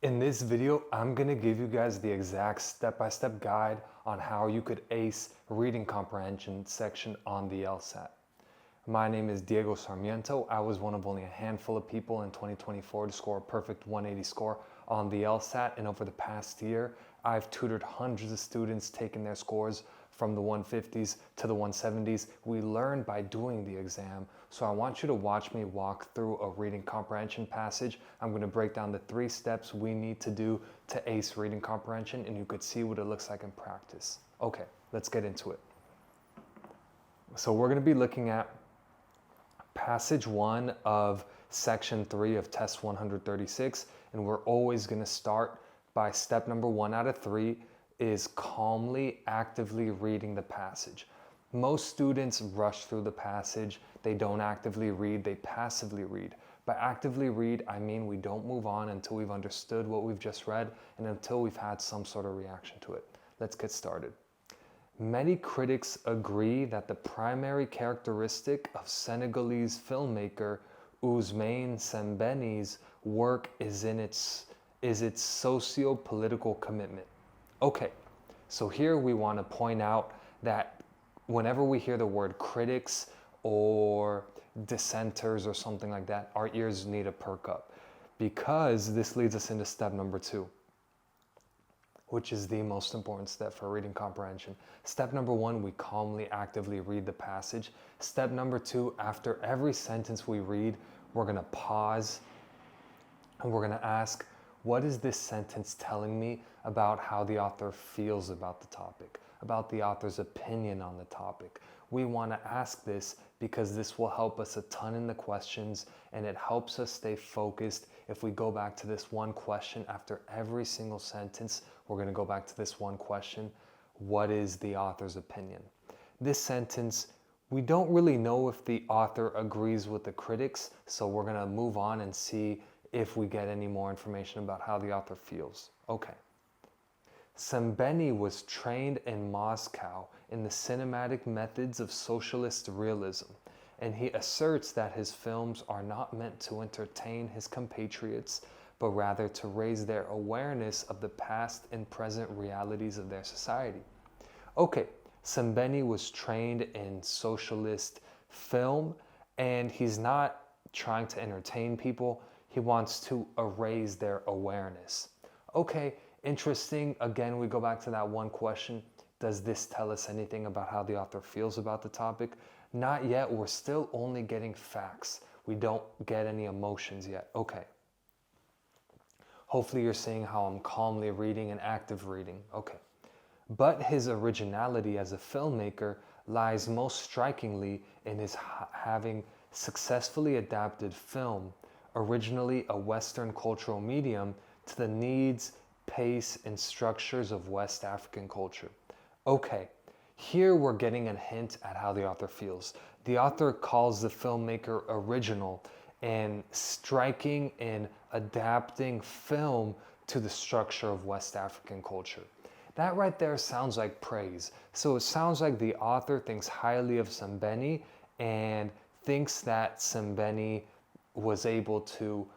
In this video, I'm going to give you guys the exact step-by-step guide on how you could ace reading comprehension section on the LSAT. My name is Diego Sarmiento. I was one of only a handful of people in 2024 to score a perfect 180 score on the LSAT, and over the past year, I've tutored hundreds of students taking their scores from the 150s to the 170s. We learn by doing the exam. So I want you to watch me walk through a reading comprehension passage. I'm going to break down the 3 steps we need to do to ace reading comprehension, and you could see what it looks like in practice. Okay, let's get into it. So we're going to be looking at passage 1 of section 3 of test 136, and we're always going to start by step number 1 out of 3 is calmly, actively reading the passage. Most students rush through the passage. They don't actively read, they passively read. By actively read, I mean we don't move on until we've understood what we've just read and until we've had some sort of reaction to it. Let's get started. Many critics agree that the primary characteristic of Senegalese filmmaker Ousmane Sembène's work is its socio-political commitment. Okay, so here we want to point out that whenever we hear the word critics or dissenters or something like that, our ears need to perk up, because this leads us into step number 2, which is the most important step for reading comprehension. Step number 1, we calmly, actively read the passage. Step number 2, after every sentence we read, we're going to pause and we're going to ask, what is this sentence telling me about how the author feels about the topic, about the author's opinion on the topic? We want to ask this because this will help us a ton in the questions, and it helps us stay focused. If we go back to this one question after every single sentence, we're going to go back to this one question. What is the author's opinion? This sentence, we don't really know if the author agrees with the critics, so we're going to move on and see if we get any more information about how the author feels. Okay. Sembène was trained in Moscow in the cinematic methods of socialist realism, and he asserts that his films are not meant to entertain his compatriots, but rather to raise their awareness of the past and present realities of their society. Okay, Sembène was trained in socialist film, and he's not trying to entertain people. He wants to raise their awareness. Okay, interesting. Again, we go back to that one question. Does this tell us anything about how the author feels about the topic? Not yet. We're still only getting facts. We don't get any emotions yet. Okay. Hopefully you're seeing how I'm calmly reading and active reading. Okay. But his originality as a filmmaker lies most strikingly in his having successfully adapted film, originally a Western cultural medium, to the needs, pace, and structures of West African culture. Okay, here we're getting a hint at how the author feels. The author calls the filmmaker original and striking in adapting film to the structure of West African culture. That right there sounds like praise. So it sounds like the author thinks highly of Sembène and thinks that Sembène was able to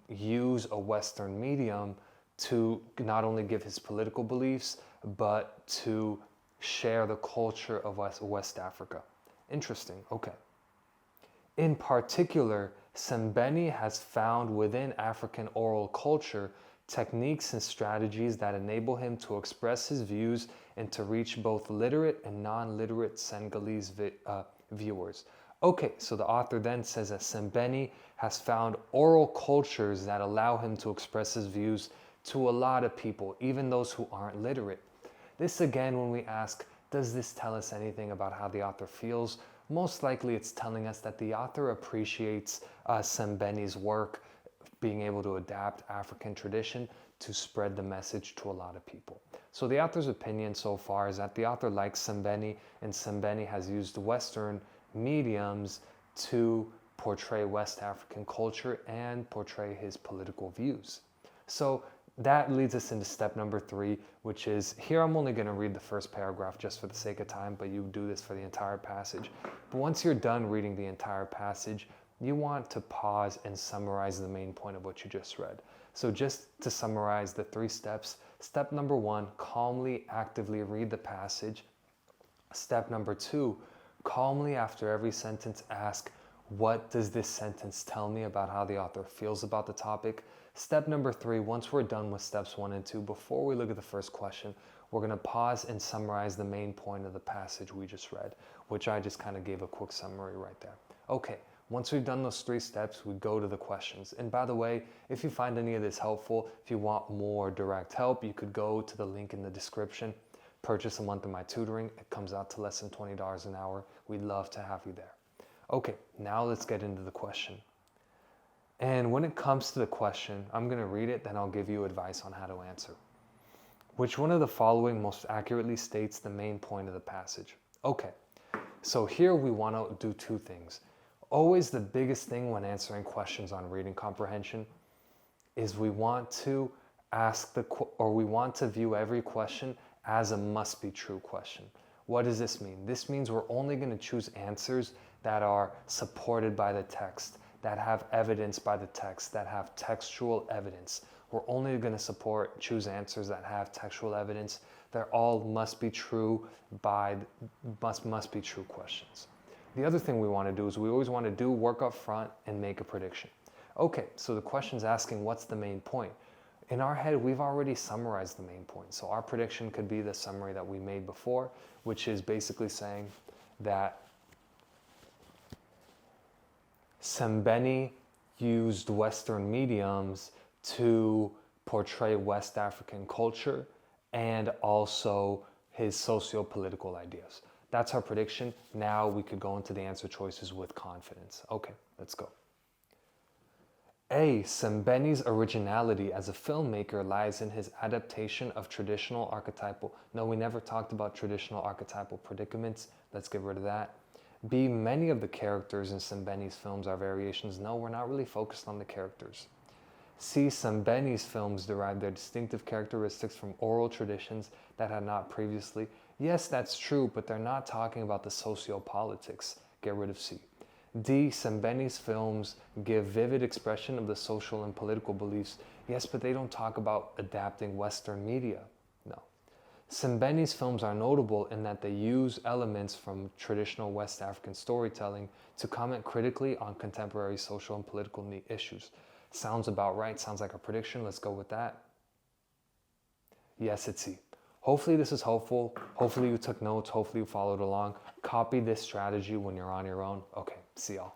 use a Western medium to not only give his political beliefs, but to share the culture of West Africa. Interesting, okay. In particular, Sembène has found within African oral culture techniques and strategies that enable him to express his views and to reach both literate and non-literate Senegalese viewers. Okay, so the author then says that Sembène has found oral cultures that allow him to express his views to a lot of people, even those who aren't literate. This again, when we ask, does this tell us anything about how the author feels? Most likely it's telling us that the author appreciates Sembène's work, being able to adapt African tradition to spread the message to a lot of people. So the author's opinion so far is that the author likes Sembène, and Sembène has used Western mediums to portray West African culture and portray his political views. So that leads us into step number 3, which is, here I'm only going to read the first paragraph just for the sake of time, but you do this for the entire passage. But once you're done reading the entire passage, you want to pause and summarize the main point of what you just read. So just to summarize the 3 steps, step number 1, calmly, actively read the passage. Step number 2, calmly after every sentence ask, what does this sentence tell me about how the author feels about the topic? Step number 3, once we're done with steps 1 and 2, before we look at the first question, we're going to pause and summarize the main point of the passage we just read, which I just kind of gave a quick summary right there. Okay, once we've done those 3 steps, we go to the questions. And by the way, if you find any of this helpful, if you want more direct help, you could go to the link in the description, purchase a month of my tutoring. It comes out to less than $20 an hour. We'd love to have you there. Okay, now let's get into the question. And when it comes to the question, I'm going to read it, then I'll give you advice on how to answer. Which one of the following most accurately states the main point of the passage? Okay, so here we want to do 2 things. Always the biggest thing when answering questions on reading comprehension is we want to view every question as a must be true question. What does this mean? This means we're only going to choose answers that are supported by the text, that have evidence by the text, that have textual evidence. We're only going to choose answers that have textual evidence. They're all must be true questions. The other thing we want to do is we always want to do work up front and make a prediction. Okay, so the question's asking what's the main point? In our head, we've already summarized the main point. So our prediction could be the summary that we made before, which is basically saying that Sembeni used Western mediums to portray West African culture and also his socio-political ideas. That's our prediction. Now we could go into the answer choices with confidence. Okay, let's go. A. Sembeni's originality as a filmmaker lies in his adaptation of traditional archetypal. No, we never talked about traditional archetypal predicaments. Let's get rid of that. B. Many of the characters in Sembeni's films are variations. No, we're not really focused on the characters. C. Sembeni's films derive their distinctive characteristics from oral traditions that had not previously. Yes, that's true, but they're not talking about the sociopolitics. Get rid of C. D. Sembeni's films give vivid expression of the social and political beliefs. Yes, but they don't talk about adapting Western media. No. Sembeni's films are notable in that they use elements from traditional West African storytelling to comment critically on contemporary social and political issues. Sounds about right. Sounds like a prediction. Let's go with that. Yes, it's C. Hopefully this is helpful. Hopefully you took notes. Hopefully you followed along. Copy this strategy when you're on your own. Okay, see y'all.